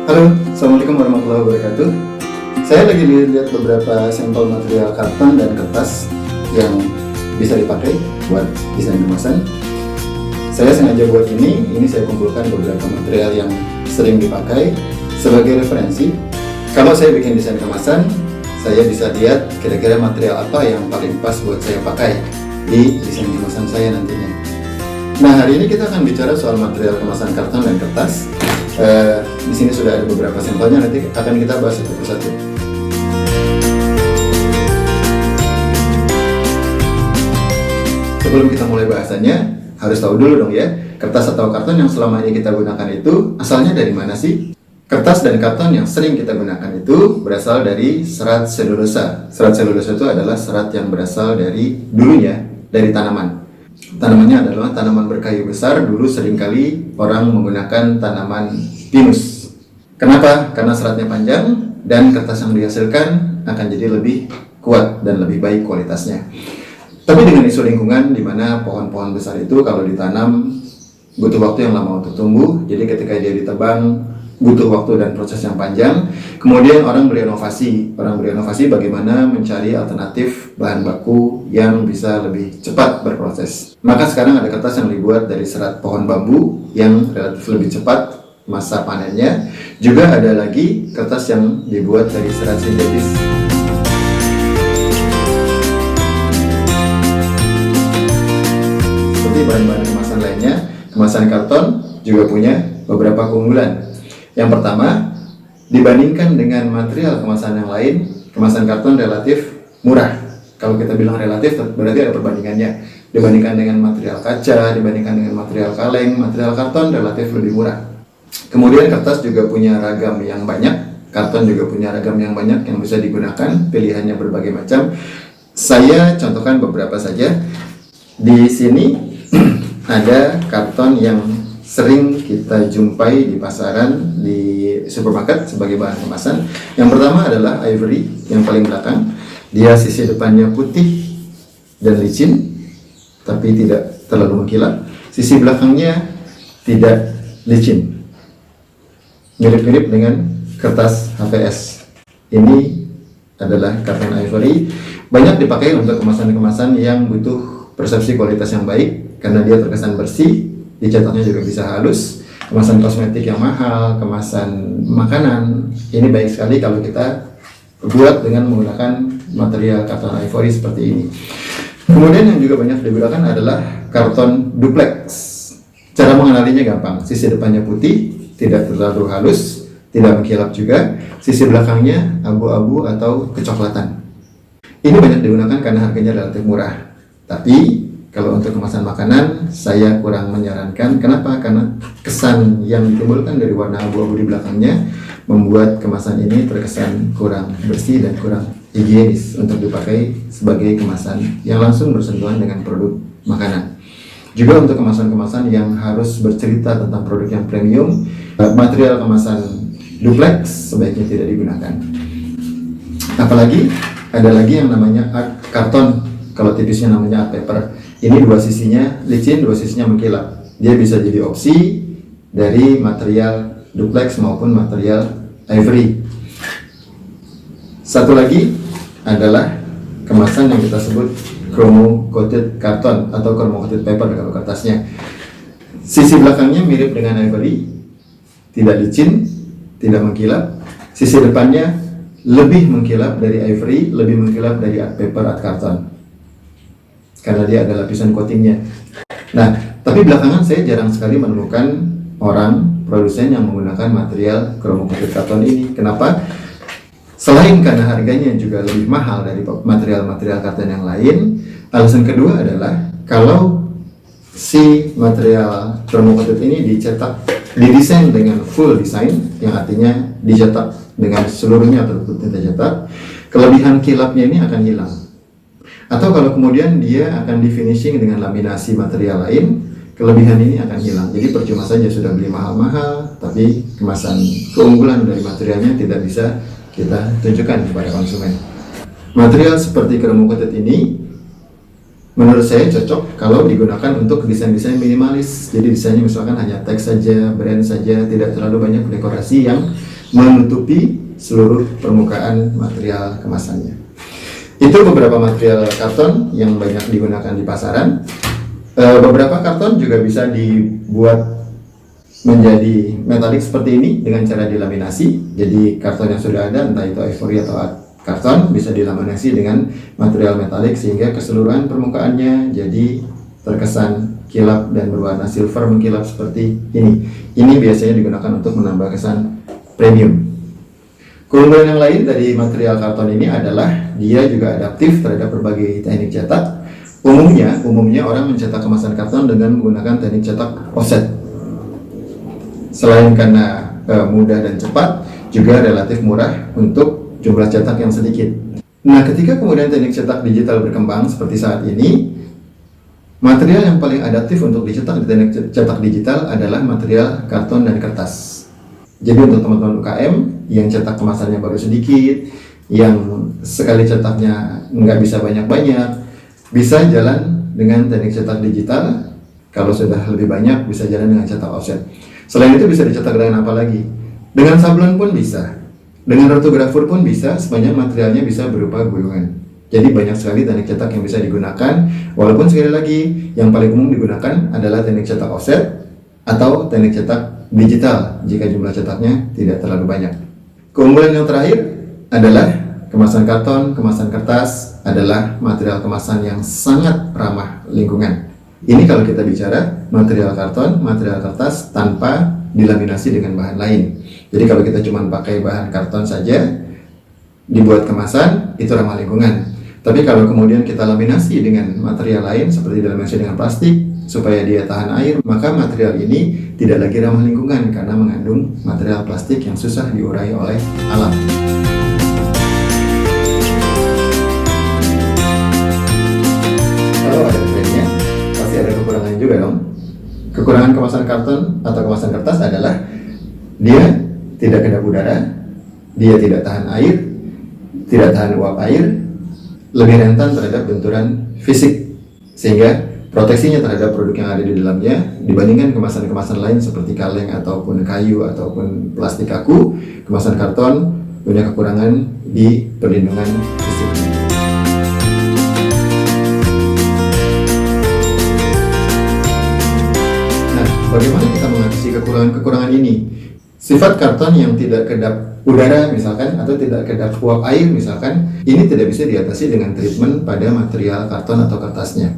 Halo, Assalamualaikum warahmatullahi wabarakatuh. Saya lagi lihat beberapa sampel material karton dan kertas yang bisa dipakai buat desain kemasan. Saya sengaja buat ini saya kumpulkan beberapa material yang sering dipakai sebagai referensi. Kalau saya bikin desain kemasan, saya bisa lihat kira-kira material apa yang paling pas buat saya pakai di desain kemasan saya nantinya. Nah, hari ini kita akan bicara soal material kemasan karton dan kertas. Di sini sudah ada beberapa sampelnya, nanti akan kita bahas satu persatu. Sebelum kita mulai bahasannya, harus tahu dulu dong ya, kertas atau karton yang selama ini kita gunakan itu asalnya dari mana sih? Kertas dan karton yang sering kita gunakan itu berasal dari serat selulosa. Serat selulosa itu adalah serat yang berasal dari dulunya dari tanaman. Tanamannya adalah tanaman berkayu besar. Dulu seringkali orang menggunakan tanaman pinus. Kenapa? Karena seratnya panjang dan kertas yang dihasilkan akan jadi lebih kuat dan lebih baik kualitasnya. Tapi dengan isu lingkungan, di mana pohon-pohon besar itu kalau ditanam butuh waktu yang lama untuk tumbuh, jadi ketika dia ditebang butuh waktu dan proses yang panjang. Kemudian orang berinovasi bagaimana mencari alternatif bahan baku yang bisa lebih cepat berproses. Maka sekarang ada kertas yang dibuat dari serat pohon bambu yang relatif lebih cepat masa panennya. Juga ada lagi kertas yang dibuat dari serat sintetis. Seperti bahan-bahan kemasan lainnya, kemasan karton juga punya beberapa keunggulan. Yang pertama, dibandingkan dengan material kemasan yang lain, kemasan karton relatif murah. Kalau kita bilang relatif, berarti ada perbandingannya. Dibandingkan dengan material kaca, dibandingkan dengan material kaleng, material karton relatif lebih murah. Kemudian kertas juga punya ragam yang banyak, karton juga punya ragam yang banyak yang bisa digunakan, pilihannya berbagai macam. Saya contohkan beberapa saja. Di sini ada karton yang sering kita jumpai di pasaran, di supermarket sebagai bahan kemasan. Yang pertama adalah ivory, yang paling belakang. Dia sisi depannya putih dan licin, tapi tidak terlalu mengkilap. Sisi belakangnya tidak licin, mirip-mirip dengan kertas HVS. Ini adalah karton ivory. Banyak dipakai untuk kemasan-kemasan yang butuh persepsi kualitas yang baik, karena dia terkesan bersih. Dicetaknya juga bisa halus. Kemasan kosmetik yang mahal, kemasan makanan, ini baik sekali kalau kita buat dengan menggunakan material karton ivory seperti ini. Kemudian yang juga banyak digunakan adalah karton duplex. Cara mengenalinya gampang. Sisi depannya putih, tidak terlalu halus, tidak mengkilap juga. Sisi belakangnya abu-abu atau kecoklatan. Ini banyak digunakan karena harganya relatif murah. Tapi kalau untuk kemasan makanan, saya kurang menyarankan. Kenapa? Karena kesan yang ditimbulkan dari warna abu-abu di belakangnya membuat kemasan ini terkesan kurang bersih dan kurang higienis untuk dipakai sebagai kemasan yang langsung bersentuhan dengan produk makanan. Juga untuk kemasan-kemasan yang harus bercerita tentang produk yang premium, material kemasan duplex sebaiknya tidak digunakan. Apalagi ada lagi yang namanya art karton, kalau tipisnya namanya art paper. Ini dua sisinya licin, dua sisinya mengkilap. Dia bisa jadi opsi dari material duplex maupun material ivory. Satu lagi adalah kemasan yang kita sebut chromo coated karton atau chromo coated paper kalau kertasnya. Sisi belakangnya mirip dengan ivory, tidak licin, tidak mengkilap. Sisi depannya lebih mengkilap dari ivory, lebih mengkilap dari art paper, art karton, karena dia ada lapisan coatingnya. Nah, tapi belakangan saya jarang sekali menemukan orang produsen yang menggunakan material chromo coated karton ini. Kenapa? Selain karena harganya juga lebih mahal dari material-material karton yang lain, alasan kedua adalah kalau si material chromo coated ini didesain dengan full design, yang artinya dicetak dengan seluruhnya atau tinta cetak, kelebihan kilapnya ini akan hilang. Atau kalau kemudian dia akan di finishing dengan laminasi material lain, kelebihan ini akan hilang. Jadi percuma saja sudah beli mahal-mahal, tapi kemasan keunggulan dari materialnya tidak bisa kita tunjukkan kepada konsumen. Material seperti chromo coated ini menurut saya cocok kalau digunakan untuk desain-desain minimalis. Jadi desainnya misalkan hanya teks saja, brand saja, tidak terlalu banyak dekorasi yang menutupi seluruh permukaan material kemasannya. Itu beberapa material karton yang banyak digunakan di pasaran. Beberapa karton juga bisa dibuat menjadi metalik seperti ini dengan cara dilaminasi. Jadi karton yang sudah ada, entah itu ivory atau art karton, bisa dilaminasi dengan material metalik sehingga keseluruhan permukaannya jadi terkesan kilap dan berwarna silver mengkilap seperti ini. Ini biasanya digunakan untuk menambah kesan premium. Keunggulan yang lain dari material karton ini adalah dia juga adaptif terhadap berbagai teknik cetak. Umumnya orang mencetak kemasan karton dengan menggunakan teknik cetak offset. Selain karena mudah dan cepat, juga relatif murah untuk jumlah cetak yang sedikit. Nah, ketika kemudian teknik cetak digital berkembang seperti saat ini, material yang paling adaptif untuk dicetak di teknik cetak digital adalah material karton dan kertas. Jadi untuk teman-teman UKM yang cetak kemasannya baru sedikit, yang sekali cetaknya nggak bisa banyak-banyak, bisa jalan dengan teknik cetak digital. Kalau sudah lebih banyak, bisa jalan dengan cetak offset. Selain itu bisa dicetak dengan apa lagi? Dengan sablon pun bisa, dengan rotografur pun bisa, sepanjang materialnya bisa berupa gulungan. Jadi banyak sekali teknik cetak yang bisa digunakan, walaupun sekali lagi yang paling umum digunakan adalah teknik cetak offset atau teknik cetak digital jika jumlah cetaknya tidak terlalu banyak. Keunggulan yang terakhir adalah kemasan karton, kemasan kertas adalah material kemasan yang sangat ramah lingkungan. Ini kalau kita bicara material karton, material kertas tanpa dilaminasi dengan bahan lain. Jadi kalau kita cuma pakai bahan karton saja dibuat kemasan, itu ramah lingkungan. Tapi kalau kemudian kita laminasi dengan material lain seperti dilaminasi dengan plastik supaya dia tahan air, maka material ini tidak lagi ramah lingkungan karena mengandung material plastik yang susah diurai oleh alam. Kalau ada trennya, pasti ada kekurangannya juga dong. Kekurangan kemasan karton atau kemasan kertas adalah dia tidak kedap udara, dia tidak tahan air, tidak tahan uap air, lebih rentan terhadap benturan fisik, sehingga proteksinya terhadap produk yang ada di dalamnya dibandingkan kemasan-kemasan lain seperti kaleng ataupun kayu ataupun plastik kaku, kemasan karton punya kekurangan di perlindungan fisiknya. Nah, bagaimana kita mengatasi kekurangan-kekurangan ini? Sifat karton yang tidak kedap udara misalkan atau tidak kedap uap air misalkan, ini tidak bisa diatasi dengan treatment pada material karton atau kertasnya.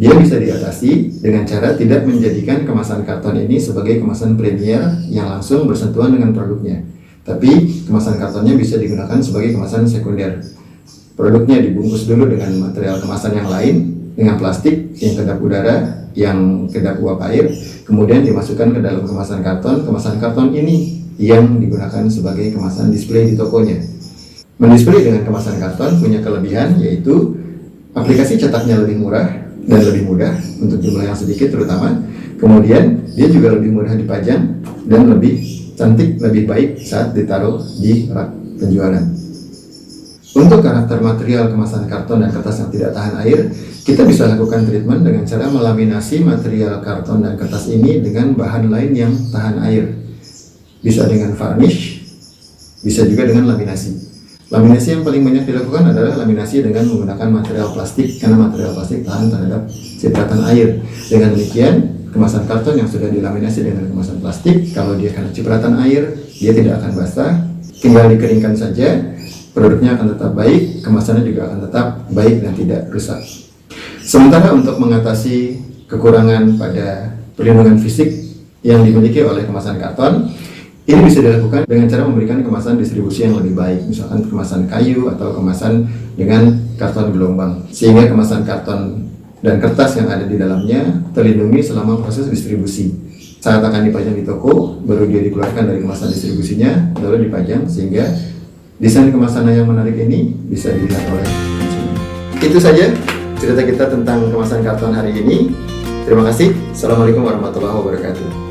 Dia bisa diatasi dengan cara tidak menjadikan kemasan karton ini sebagai kemasan premier yang langsung bersentuhan dengan produknya. Tapi kemasan kartonnya bisa digunakan sebagai kemasan sekunder. Produknya dibungkus dulu dengan material kemasan yang lain, dengan plastik yang kedap udara, yang kedap uap air, kemudian dimasukkan ke dalam kemasan karton ini yang digunakan sebagai kemasan display di tokonya. Mendisplay dengan kemasan karton punya kelebihan, yaitu aplikasi cetaknya lebih murah dan lebih mudah untuk jumlah yang sedikit terutama. Kemudian dia juga lebih mudah dipajang dan lebih cantik, lebih baik saat ditaruh di rak penjualan. Untuk karakter material kemasan karton dan kertas yang tidak tahan air, kita bisa lakukan treatment dengan cara melaminasi material karton dan kertas ini dengan bahan lain yang tahan air. Bisa dengan varnish, bisa juga dengan laminasi. Laminasi yang paling banyak dilakukan adalah laminasi dengan menggunakan material plastik, karena material plastik tahan terhadap cipratan air. Dengan demikian, kemasan karton yang sudah dilaminasi dengan kemasan plastik, kalau dia kena cipratan air, dia tidak akan basah, tinggal dikeringkan saja, produknya akan tetap baik, kemasannya juga akan tetap baik dan tidak rusak. Sementara untuk mengatasi kekurangan pada perlindungan fisik yang dimiliki oleh kemasan karton, ini bisa dilakukan dengan cara memberikan kemasan distribusi yang lebih baik, misalkan kemasan kayu atau kemasan dengan karton gelombang, sehingga kemasan karton dan kertas yang ada di dalamnya terlindungi selama proses distribusi. Saat akan dipajang di toko, baru dia dikeluarkan dari kemasan distribusinya, lalu dipajang, sehingga desain kemasan yang menarik ini bisa dilihat oleh konsumen. Itu saja cerita kita tentang kemasan karton hari ini. Terima kasih. Assalamualaikum warahmatullahi wabarakatuh.